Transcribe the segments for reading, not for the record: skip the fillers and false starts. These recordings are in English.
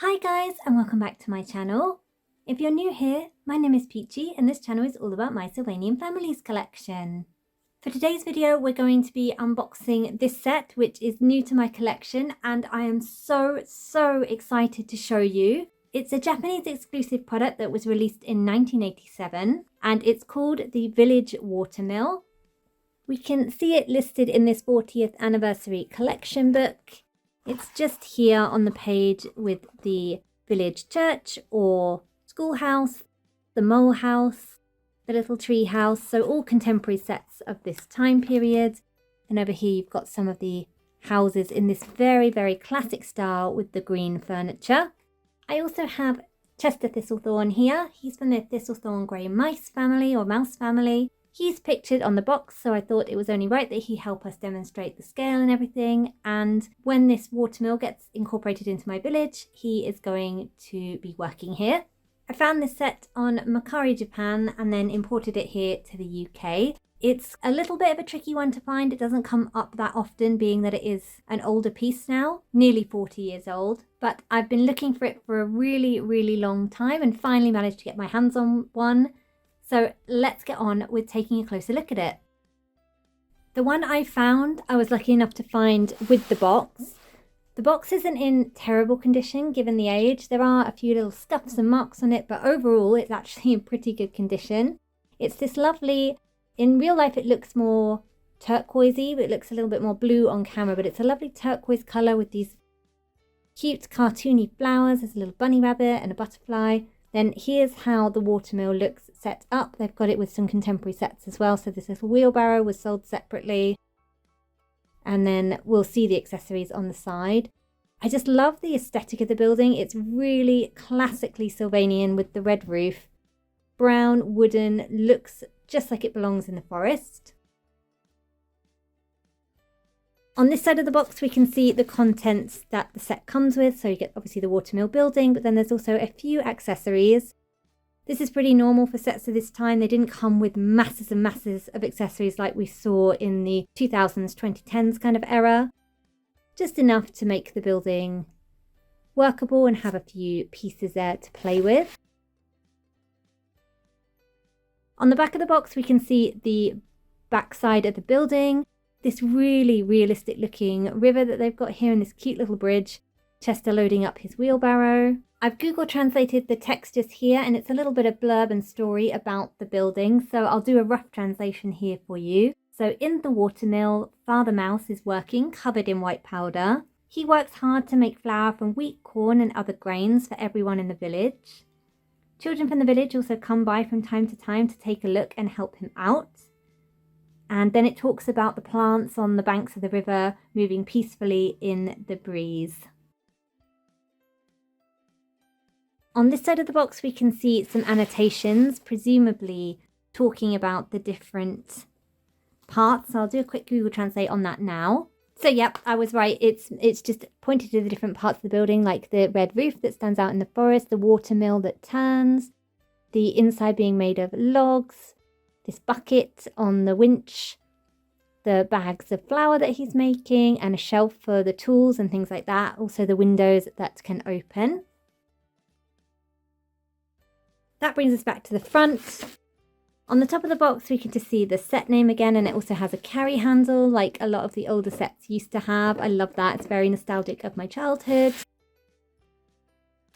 Hi guys and welcome back to my channel. If you're new here, my name is Peachy and this channel is all about my Sylvanian families collection. For today's video we're going to be unboxing this set which is new to my collection and I am so excited to show you. It's a Japanese exclusive product that was released in 1987 and it's called the Village Watermill. We can see it listed in this 40th anniversary collection book. It's just here on the page with the village church or schoolhouse, the mole house, the little tree house, so all contemporary sets of this time period. And over here you've got some of the houses in this very classic style with the green furniture. I also have Chester Thistlethorn here. He's from the Thistlethorn Grey Mice family or mouse family. He's pictured on the box, so I thought it was only right that he help us demonstrate the scale and everything. And when this watermill gets incorporated into my village, he is going to be working here. I found this set on Mercari Japan and then imported it here to the UK. It's a little bit of a tricky one to find. It doesn't come up that often, being that it is an older piece now, nearly 40 years old. But I've been looking for it for a really long time and finally managed to get my hands on one. So let's get on with taking a closer look at it. The one I found, I was lucky enough to find with the box. The box isn't in terrible condition given the age. There are a few little scuffs and marks on it, but overall it's actually in pretty good condition. It's this lovely, in real life it looks more turquoisey, but it looks a little bit more blue on camera, but it's a lovely turquoise colour with these cute cartoony flowers. There's a little bunny rabbit and a butterfly. Then here's how the watermill looks set up. They've got it with some contemporary sets as well. So this little wheelbarrow was sold separately. And then we'll see the accessories on the side. I just love the aesthetic of the building. It's really classically Sylvanian with the red roof. Brown, wooden, looks just like it belongs in the forest. On this side of the box, we can see the contents that the set comes with. So you get obviously the watermill building, but then there's also a few accessories. This is pretty normal for sets of this time. They didn't come with masses and masses of accessories like we saw in the 2000s, 2010s kind of era. Just enough to make the building workable and have a few pieces there to play with. On the back of the box, we can see the back side of the building. This really realistic looking river that they've got here in this cute little bridge. Chester loading up his wheelbarrow. I've Google translated the text just here and it's a little bit of blurb and story about the building. So I'll do a rough translation here for you. So in the watermill, Father Mouse is working covered in white powder. He works hard to make flour from wheat, corn and other grains for everyone in the village. Children from the village also come by from time to take a look and help him out. And then it talks about the plants on the banks of the river moving peacefully in the breeze. On this side of the box, we can see some annotations, presumably talking about the different parts. I'll do a quick Google Translate on that now. So yep, I was right. It's just pointed to the different parts of the building, like the red roof that stands out in the forest, the watermill that turns, the inside being made of logs, this bucket on the winch, the bags of flour that he's making, and a shelf for the tools and things like that. Also the windows that can open. That brings us back to the front. On the top of the box, we can just see the set name again, and it also has a carry handle like a lot of the older sets used to have. I love that. It's very nostalgic of my childhood.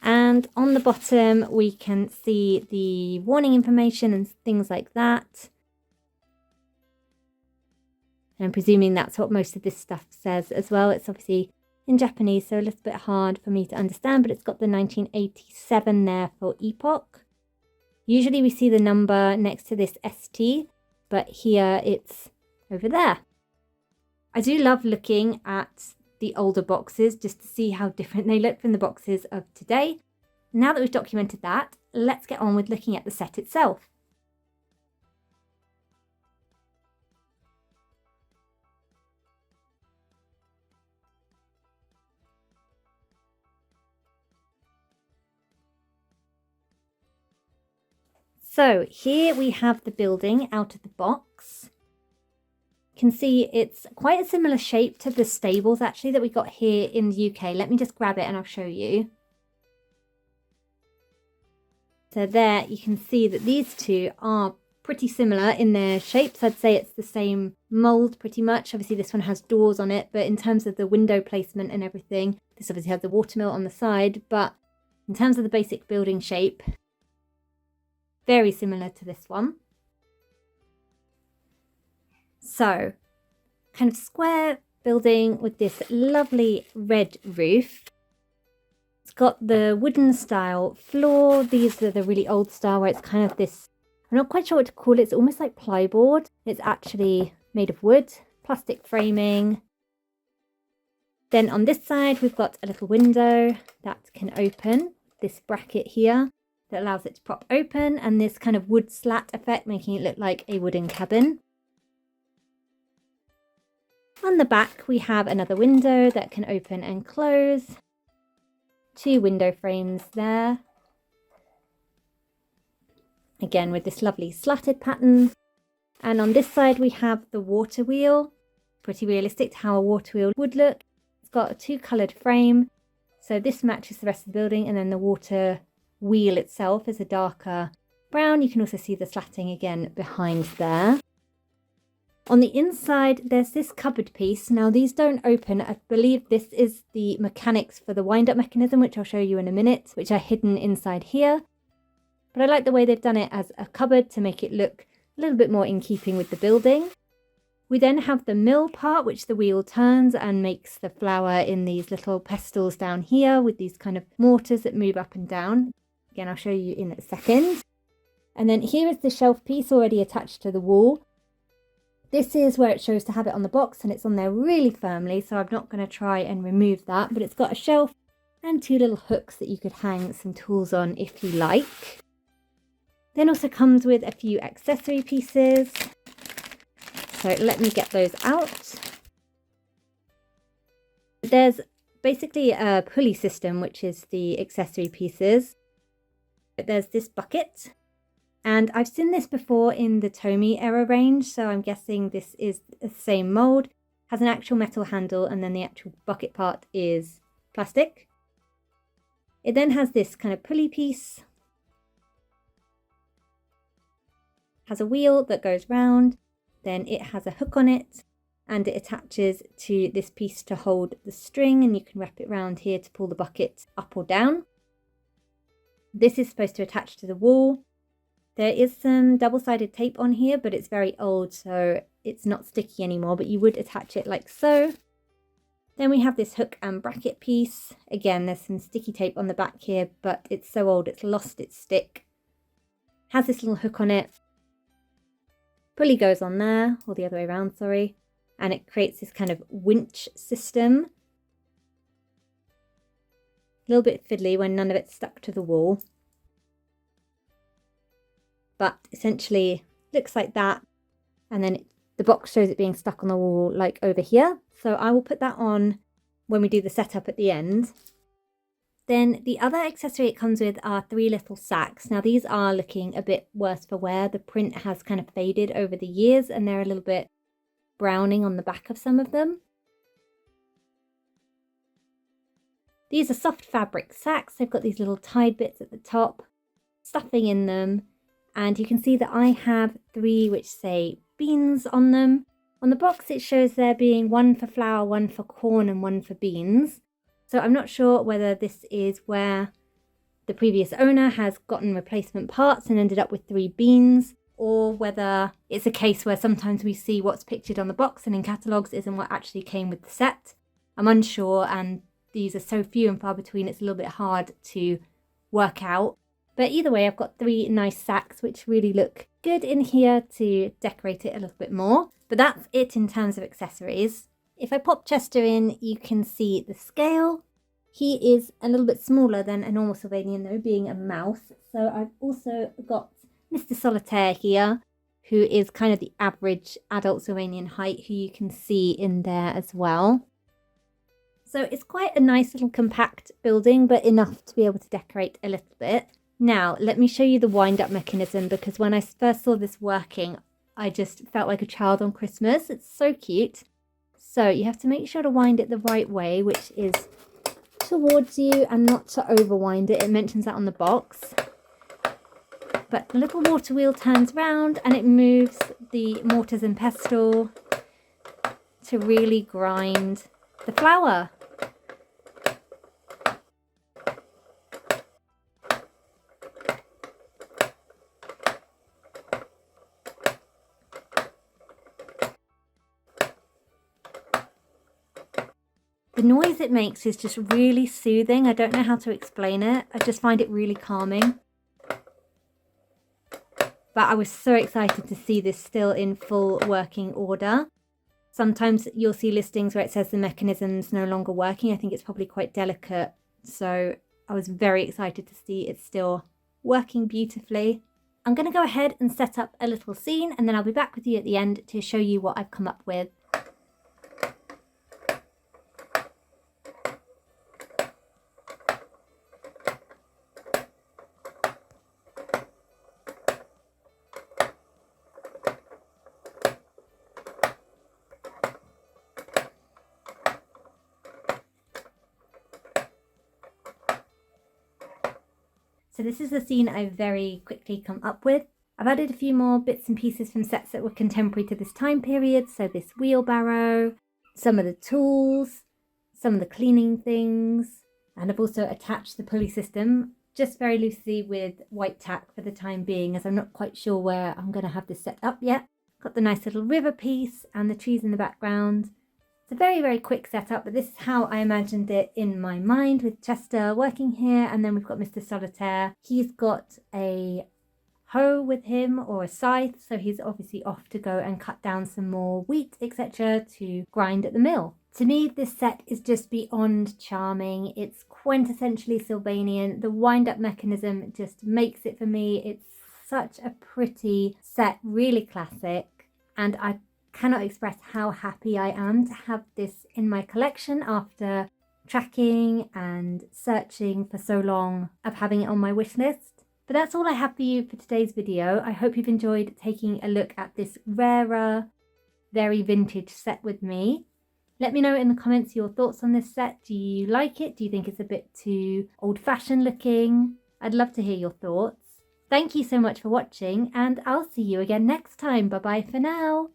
And on the bottom, we can see the warning information and things like that. And I'm presuming that's what most of this stuff says as well. It's obviously in Japanese, so a little bit hard for me to understand, but it's got the 1987 there for epoch. Usually we see the number next to this ST, but here it's over there. I do love looking at the older boxes just to see how different they look from the boxes of today. Now that we've documented that, let's get on with looking at the set itself. So here we have the building out of the box. You can see it's quite a similar shape to the stables actually that we got here in the UK. Let me just grab it and I'll show you. So there you can see that these two are pretty similar in their shapes. I'd say it's the same mold pretty much. Obviously this one has doors on it, but in terms of the window placement and everything, this obviously has the watermill on the side, but in terms of the basic building shape, very similar to this one. So, kind of square building with this lovely red roof. It's got the wooden style floor. These are the really old style where it's kind of this, I'm not quite sure what to call it. It's almost like plyboard. It's actually made of wood, plastic framing. Then on this side, we've got a little window that can open. This bracket here that allows it to prop open, and this kind of wood slat effect, making it look like a wooden cabin. On the back, we have another window that can open and close. Two window frames there. Again, with this lovely slatted pattern. And on this side, we have the water wheel. Pretty realistic to how a water wheel would look. It's got a two-coloured frame. So this matches the rest of the building, and then the water wheel itself is a darker brown. You can also see the slatting again behind there. On the inside, there's this cupboard piece. Now, these don't open. I believe this is the mechanics for the wind-up mechanism, which I'll show you in a minute, which are hidden inside here. But I like the way they've done it as a cupboard to make it look a little bit more in keeping with the building. We then have the mill part, which the wheel turns and makes the flour in these little pestles down here with these kind of mortars that move up and down. Again, I'll show you in a second. And then here is the shelf piece already attached to the wall. This is where it shows to have it on the box, and it's on there really firmly, so I'm not going to try and remove that. But it's got a shelf and two little hooks that you could hang some tools on if you like. Then also comes with a few accessory pieces. So let me get those out. There's basically a pulley system, which is the accessory pieces. There's this bucket. And I've seen this before in the Tomy era range, so I'm guessing this is the same mold. Has an actual metal handle, and then the actual bucket part is plastic. It then has this kind of pulley piece. Has a wheel that goes round, then it has a hook on it, and it attaches to this piece to hold the string, and you can wrap it around here to pull the bucket up or down. This is supposed to attach to the wall. There is some double-sided tape on here, but it's very old, so it's not sticky anymore, but you would attach it like so. Then we have this hook and bracket piece. Again, there's some sticky tape on the back here, but it's so old it's lost its stick. Has this little hook on it. Pulley goes on there, or the other way around, sorry, and it creates this kind of winch system. A little bit fiddly when none of it's stuck to the wall. But essentially looks like that, and then the box shows it being stuck on the wall like over here. So I will put that on when we do the setup at the end. Then the other accessory it comes with are three little sacks. Now these are looking a bit worse for wear. The print has kind of faded over the years, and they're a little bit browning on the back of some of them. These are soft fabric sacks. They've got these little tied bits at the top, stuffing in them. And you can see that I have three which say beans on them. On the box it shows there being one for flour, one for corn, and one for beans. So I'm not sure whether this is where the previous owner has gotten replacement parts and ended up with three beans, or whether it's a case where sometimes we see what's pictured on the box and in catalogues isn't what actually came with the set. I'm unsure, and these are so few and far between it's a little bit hard to work out. But either way, I've got three nice sacks which really look good in here to decorate it a little bit more. But that's it in terms of accessories. If I pop Chester in, you can see the scale. He is a little bit smaller than a normal Sylvanian though, being a mouse. So I've also got Mr. Solitaire here, who is kind of the average adult Sylvanian height, who you can see in there as well. So it's quite a nice little compact building, but enough to be able to decorate a little bit. Now, let me show you the wind-up mechanism, because when I first saw this working, I just felt like a child on Christmas. It's so cute. So you have to make sure to wind it the right way, which is towards you, and not to overwind it. It mentions that on the box. but the little water wheel turns round and it moves the mortars and pestle to really grind the flour. The noise it makes is just really soothing. I don't know how to explain it. I just find it really calming. But I was so excited to see this still in full working order. Sometimes you'll see listings where it says the mechanism's no longer working. I think it's probably quite delicate. So I was very excited to see it's still working beautifully. I'm going to go ahead and set up a little scene and then I'll be back with you at the end to show you what I've come up with. So this is the scene I've very quickly come up with. I've added a few more bits and pieces from sets that were contemporary to this time period. So this wheelbarrow, some of the tools, some of the cleaning things, and I've also attached the pulley system just very loosely with white tack for the time being, as I'm not quite sure where I'm going to have this set up yet. Got the nice little river piece and the trees in the background. It's a very, very quick setup, but this is how I imagined it in my mind, with Chester working here, and then we've got Mr. Solitaire. He's got a hoe with him, or a scythe, so he's obviously off to go and cut down some more wheat, etc. to grind at the mill. To me, this set is just beyond charming. It's quintessentially Sylvanian. The wind-up mechanism just makes it for me. It's such a pretty set, really classic, and I cannot express how happy I am to have this in my collection after tracking and searching for so long of having it on my wish list. But that's all I have for you for today's video. I hope you've enjoyed taking a look at this rarer, very vintage set with me. Let me know in the comments your thoughts on this set. Do you like it? Do you think it's a bit too old-fashioned looking? I'd love to hear your thoughts. Thank you so much for watching, and I'll see you again next time. Bye bye for now.